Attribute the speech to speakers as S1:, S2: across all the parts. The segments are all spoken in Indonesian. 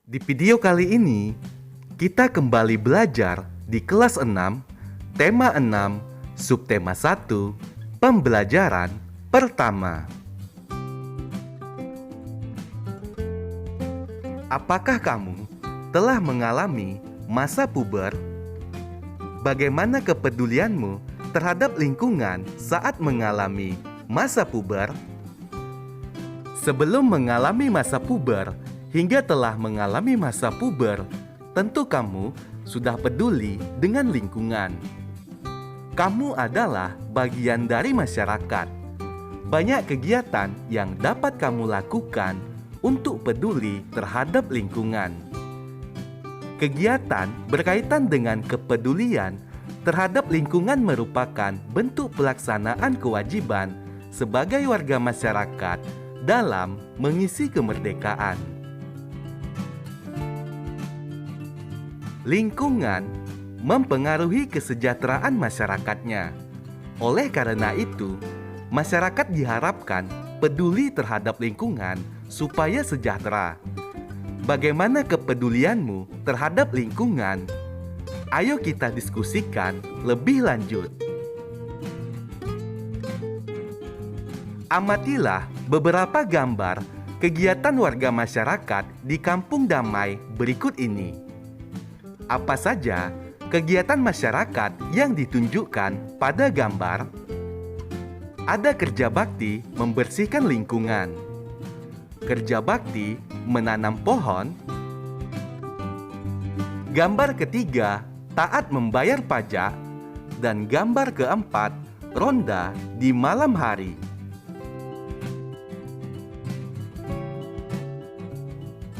S1: Di video kali ini, kita kembali belajar di kelas 6, tema 6, subtema 1, pembelajaran pertama. Apakah kamu telah mengalami masa puber? Bagaimana kepedulianmu terhadap lingkungan saat mengalami masa puber? Sebelum mengalami masa puber hingga telah mengalami masa puber, tentu kamu sudah peduli dengan lingkungan. Kamu adalah bagian dari masyarakat. Banyak kegiatan yang dapat kamu lakukan untuk peduli terhadap lingkungan. Kegiatan berkaitan dengan kepedulian terhadap lingkungan merupakan bentuk pelaksanaan kewajiban sebagai warga masyarakat dalam mengisi kemerdekaan. Lingkungan mempengaruhi kesejahteraan masyarakatnya. Oleh karena itu, masyarakat diharapkan peduli terhadap lingkungan supaya sejahtera. Bagaimana kepedulianmu terhadap lingkungan? Ayo kita diskusikan lebih lanjut. Amatilah beberapa gambar kegiatan warga masyarakat di Kampung Damai berikut ini. Apa saja kegiatan masyarakat yang ditunjukkan pada gambar? Ada kerja bakti membersihkan lingkungan, kerja bakti menanam pohon. Gambar ketiga, taat membayar pajak. Dan gambar keempat, ronda di malam hari.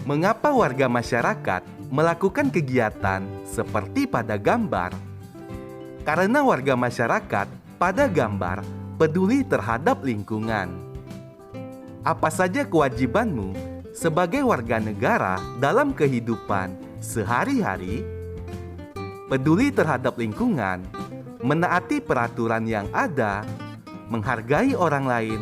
S1: Mengapa warga masyarakat melakukan kegiatan seperti pada gambar? Karena warga masyarakat pada gambar peduli terhadap lingkungan. Apa saja kewajibanmu sebagai warga negara dalam kehidupan sehari-hari? Peduli terhadap lingkungan, menaati peraturan yang ada, menghargai orang lain,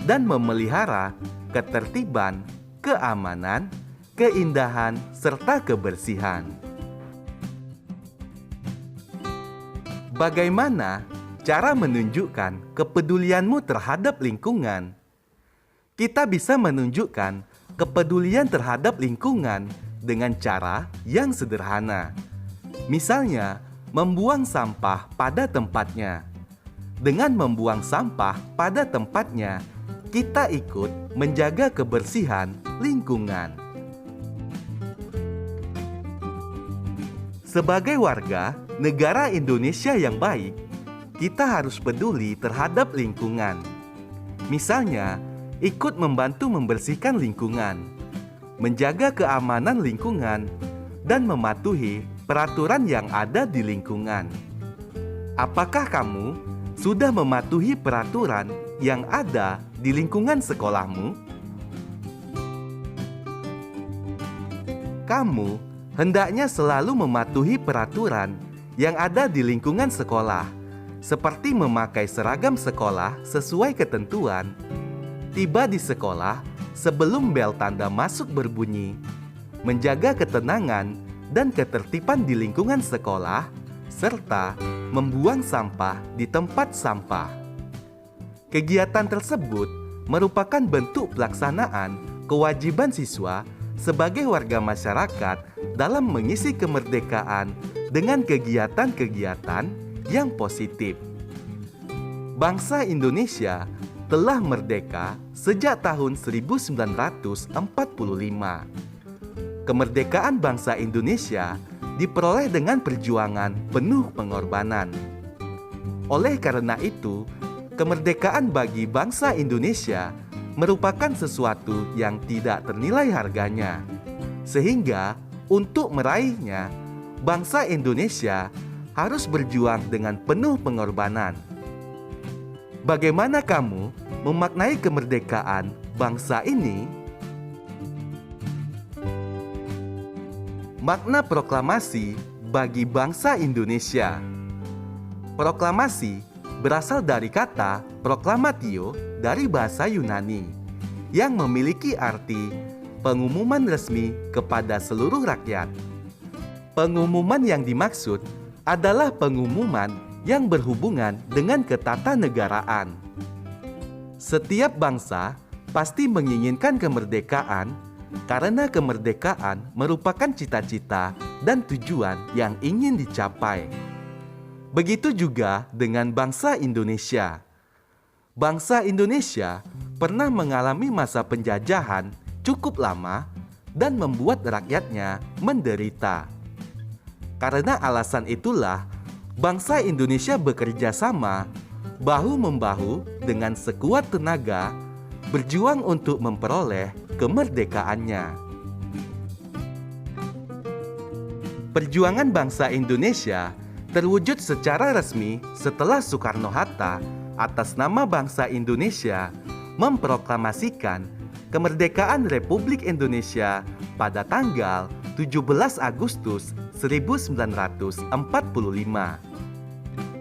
S1: dan memelihara ketertiban, keamanan, keindahan, serta kebersihan. Bagaimana cara menunjukkan kepedulianmu terhadap lingkungan? Kita bisa menunjukkan kepedulian terhadap lingkungan dengan cara yang sederhana. Misalnya, membuang sampah pada tempatnya. Dengan membuang sampah pada tempatnya, kita ikut menjaga kebersihan lingkungan. Sebagai warga negara Indonesia yang baik, kita harus peduli terhadap lingkungan. Misalnya, ikut membantu membersihkan lingkungan, menjaga keamanan lingkungan, dan mematuhi peraturan yang ada di lingkungan. Apakah kamu sudah mematuhi peraturan yang ada di lingkungan sekolahmu? Kamu hendaknya selalu mematuhi peraturan yang ada di lingkungan sekolah, seperti memakai seragam sekolah sesuai ketentuan, tiba di sekolah sebelum bel tanda masuk berbunyi, menjaga ketenangan dan ketertiban di lingkungan sekolah, serta membuang sampah di tempat sampah. Kegiatan tersebut merupakan bentuk pelaksanaan kewajiban siswa sebagai warga masyarakat dalam mengisi kemerdekaan dengan kegiatan-kegiatan yang positif. Bangsa Indonesia telah merdeka sejak tahun 1945. Kemerdekaan bangsa Indonesia diperoleh dengan perjuangan penuh pengorbanan. Oleh karena itu, kemerdekaan bagi bangsa Indonesia merupakan sesuatu yang tidak ternilai harganya. Sehingga, untuk meraihnya, bangsa Indonesia harus berjuang dengan penuh pengorbanan. Bagaimana kamu memaknai kemerdekaan bangsa ini? Makna proklamasi bagi bangsa Indonesia. Proklamasi berasal dari kata proklamatio dari bahasa Yunani yang memiliki arti pengumuman resmi kepada seluruh rakyat. Pengumuman yang dimaksud adalah pengumuman yang berhubungan dengan ketatanegaraan. Setiap bangsa pasti menginginkan kemerdekaan karena kemerdekaan merupakan cita-cita dan tujuan yang ingin dicapai. Begitu juga dengan bangsa Indonesia. Bangsa Indonesia pernah mengalami masa penjajahan cukup lama dan membuat rakyatnya menderita. Karena alasan itulah, bangsa Indonesia bekerja sama, bahu-membahu dengan sekuat tenaga, berjuang untuk memperoleh kemerdekaannya. Perjuangan bangsa Indonesia terwujud secara resmi setelah Soekarno-Hatta atas nama bangsa Indonesia memproklamasikan kemerdekaan Republik Indonesia pada tanggal 17 Agustus 1945.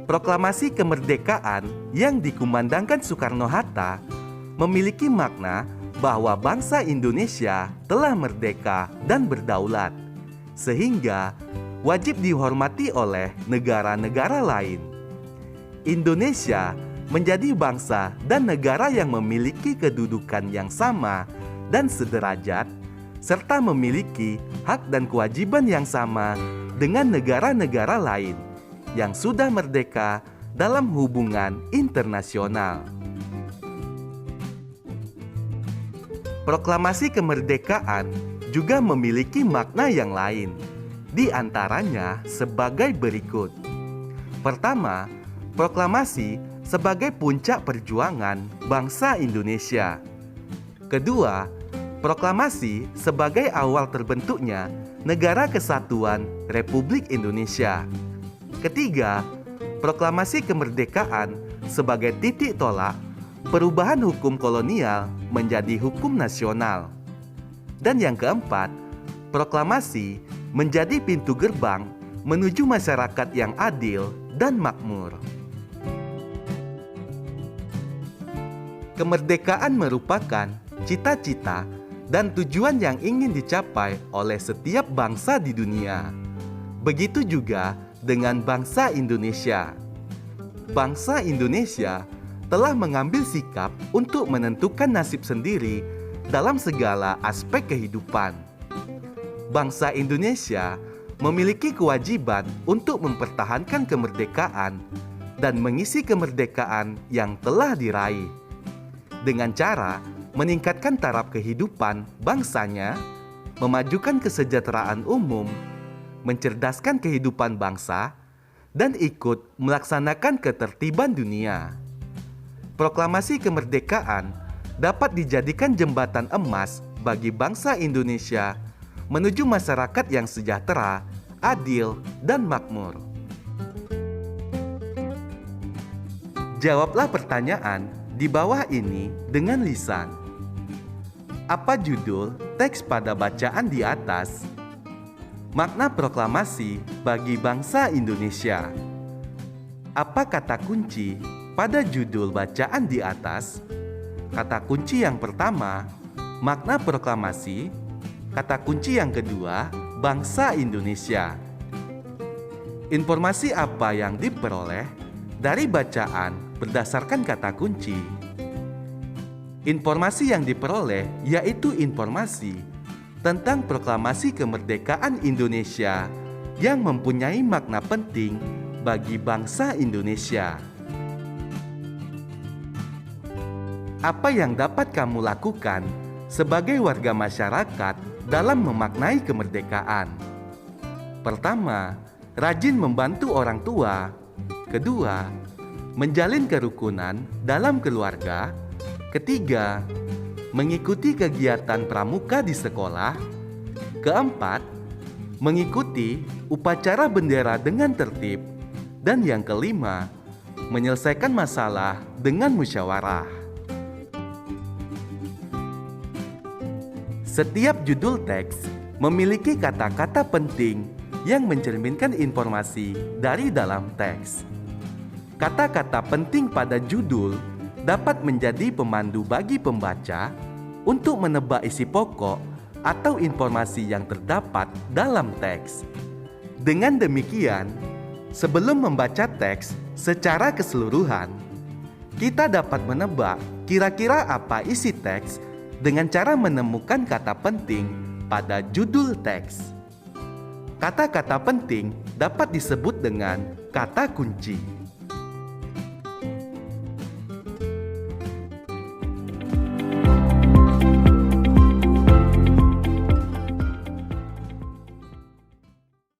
S1: Proklamasi kemerdekaan yang dikumandangkan Soekarno-Hatta memiliki makna bahwa bangsa Indonesia telah merdeka dan berdaulat, sehingga wajib dihormati oleh negara-negara lain. Indonesia menjadi bangsa dan negara yang memiliki kedudukan yang sama dan sederajat, serta memiliki hak dan kewajiban yang sama dengan negara-negara lain yang sudah merdeka dalam hubungan internasional. Proklamasi kemerdekaan juga memiliki makna yang lain, di antaranya sebagai berikut. Pertama, proklamasi sebagai puncak perjuangan bangsa Indonesia. Kedua, proklamasi sebagai awal terbentuknya Negara Kesatuan Republik Indonesia. Ketiga, proklamasi kemerdekaan sebagai titik tolak perubahan hukum kolonial menjadi hukum nasional. Dan yang keempat, proklamasi menjadi pintu gerbang menuju masyarakat yang adil dan makmur. Kemerdekaan merupakan cita-cita dan tujuan yang ingin dicapai oleh setiap bangsa di dunia. Begitu juga dengan bangsa Indonesia. Bangsa Indonesia telah mengambil sikap untuk menentukan nasib sendiri dalam segala aspek kehidupan. Bangsa Indonesia memiliki kewajiban untuk mempertahankan kemerdekaan dan mengisi kemerdekaan yang telah diraih dengan cara meningkatkan taraf kehidupan bangsanya, memajukan kesejahteraan umum, mencerdaskan kehidupan bangsa, dan ikut melaksanakan ketertiban dunia. Proklamasi kemerdekaan dapat dijadikan jembatan emas bagi bangsa Indonesia menuju masyarakat yang sejahtera, adil, dan makmur. Jawablah pertanyaan di bawah ini dengan lisan. Apa judul teks pada bacaan di atas? Makna proklamasi bagi bangsa Indonesia. Apa kata kunci pada judul bacaan di atas? Kata kunci yang pertama, makna proklamasi. Kata kunci yang kedua, bangsa Indonesia. Informasi apa yang diperoleh dari bacaan berdasarkan kata kunci? Informasi yang diperoleh yaitu informasi tentang proklamasi kemerdekaan Indonesia yang mempunyai makna penting bagi bangsa Indonesia. Apa yang dapat kamu lakukan sebagai warga masyarakat dalam memaknai kemerdekaan? Pertama, rajin membantu orang tua. Kedua, menjalin kerukunan dalam keluarga. Ketiga, mengikuti kegiatan pramuka di sekolah. Keempat, mengikuti upacara bendera dengan tertib. Dan yang kelima, menyelesaikan masalah dengan musyawarah. Setiap judul teks memiliki kata-kata penting yang mencerminkan informasi dari dalam teks. Kata-kata penting pada judul dapat menjadi pemandu bagi pembaca untuk menebak isi pokok atau informasi yang terdapat dalam teks. Dengan demikian, sebelum membaca teks secara keseluruhan, kita dapat menebak kira-kira apa isi teks dengan cara menemukan kata penting pada judul teks. Kata-kata penting dapat disebut dengan kata kunci.